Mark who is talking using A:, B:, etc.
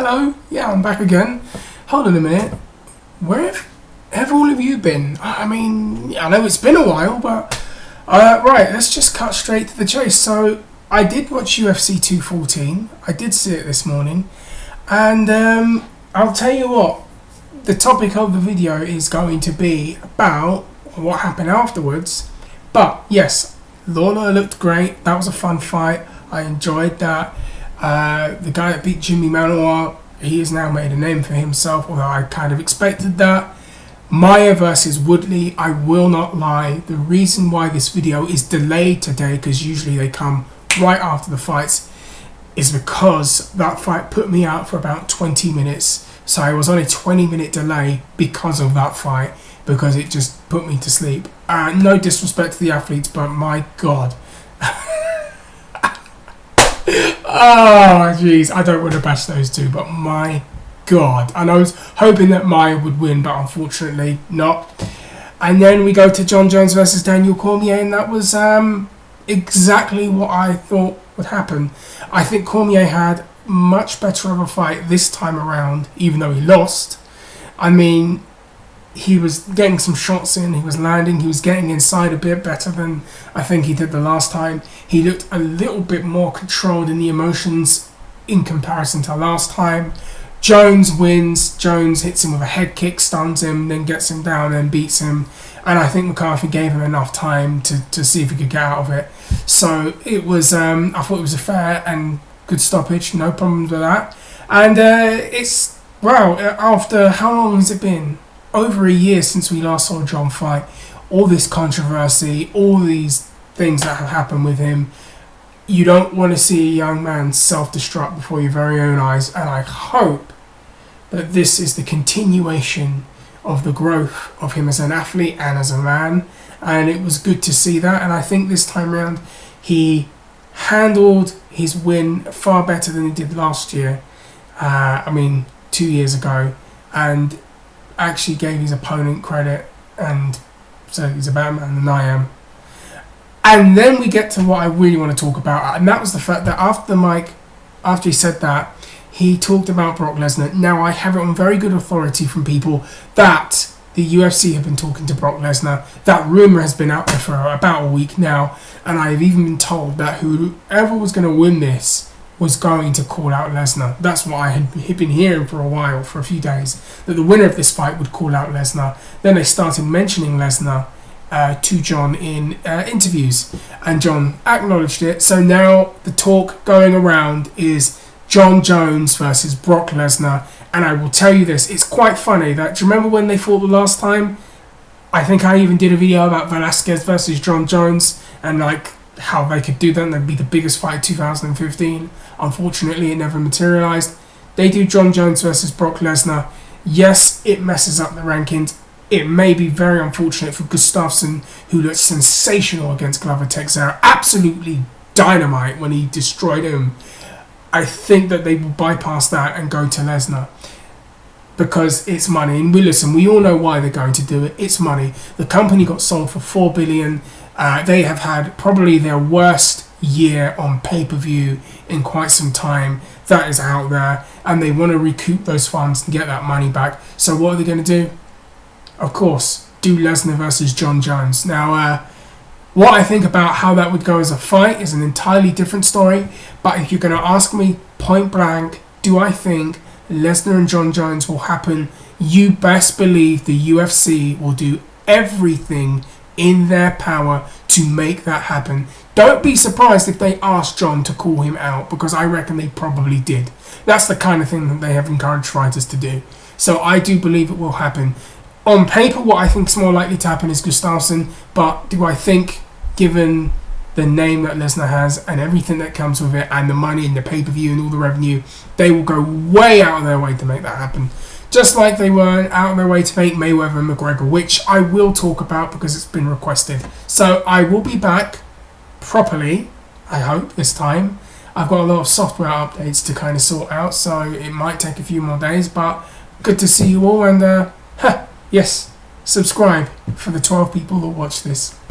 A: Hello, yeah, I'm back again. Hold on a minute. Where have all of you been? I mean, I know it's been a while, but right, let's just cut straight to the chase. So, I did watch UFC 214. I did see it this morning, and I'll tell you what. The topic of the video is going to be about what happened afterwards. But yes, Lawler looked great. That was a fun fight. I enjoyed that. The guy that beat Jimmy Manuwa, he has now made a name for himself, although I kind of expected that. Maia versus Woodley, I will not lie. The reason why this video is delayed today, because usually they come right after the fights, is because that fight put me out for about 20 minutes. So I was on a 20-minute delay because of that fight, because it just put me to sleep. No disrespect to the athletes, but my God. Oh, jeez, I don't want to bash those two, but my God. And I was hoping that Maia would win, but unfortunately not. And then we go to Jon Jones versus Daniel Cormier, and that was exactly what I thought would happen. I think Cormier had much better of a fight this time around, even though he lost. I mean, he was getting some shots in, he was landing, he was getting inside a bit better than I think he did the last time. He looked a little bit more controlled in the emotions in comparison to last time. Jones wins. Jones hits him with a head kick, stuns him, then gets him down and beats him. And I think McCarthy gave him enough time to see if he could get out of it. So it was, I thought it was a fair and good stoppage, no problems with that. And it's, wow, after how long has it been? Over a year since we last saw Jon fight. All this controversy, all these things that have happened with him. You don't want to see a young man self-destruct before your very own eyes, and I hope that this is the continuation of the growth of him as an athlete and as a man, and it was good to see that. And I think this time around he handled his win far better than he did last year, 2 years ago, and actually gave his opponent credit, and so he's a better man than I am. And then we get to what I really want to talk about, and that was the fact that after he said that, he talked about Brock Lesnar. Now, I have it on very good authority from people that the UFC have been talking to Brock Lesnar. That rumour has been out there for about a week now, and I have even been told that whoever was going to win this was going to call out Lesnar. That's what I had been hearing for a while, for a few days, that the winner of this fight would call out Lesnar. Then they started mentioning Lesnar to Jon in interviews, and Jon acknowledged it. So now the talk going around is Jon Jones versus Brock Lesnar. And I will tell you this, it's quite funny that, do you remember when they fought the last time? I think I even did a video about Velasquez versus Jon Jones, and like how they could do that and that'd be the biggest fight of 2015. Unfortunately, it never materialized. They do Jon Jones versus Brock Lesnar. Yes, it messes up the rankings. It may be very unfortunate for Gustafsson, who looked sensational against Glover Teixeira. Absolutely dynamite when he destroyed him. I think that they will bypass that and go to Lesnar, because it's money. And we all know why they're going to do it. It's money. The company got sold for $4 billion. They have had probably their worst year on pay-per-view in quite some time. That is out there, and they want to recoup those funds and get that money back. So what are they going to do? Of course, do Lesnar versus Jon Jones. Now, what I think about how that would go as a fight is an entirely different story. But if you're going to ask me point blank, do I think Lesnar and Jon Jones will happen? You best believe the UFC will do everything in their power to make that happen. Don't be surprised if they ask Jon to call him out, because I reckon they probably did. That's the kind of thing that they have encouraged fighters to do. So I do believe it will happen. On paper, what I think is more likely to happen is Gustafsson, but do I think, given the name that Lesnar has and everything that comes with it, and the money and the pay-per-view and all the revenue, they will go way out of their way to make that happen. Just like they were out of their way to make Mayweather and McGregor, which I will talk about because it's been requested. So I will be back properly, I hope, this time. I've got a lot of software updates to kind of sort out, so it might take a few more days, but good to see you all, and yes, subscribe for the 12 people that watch this.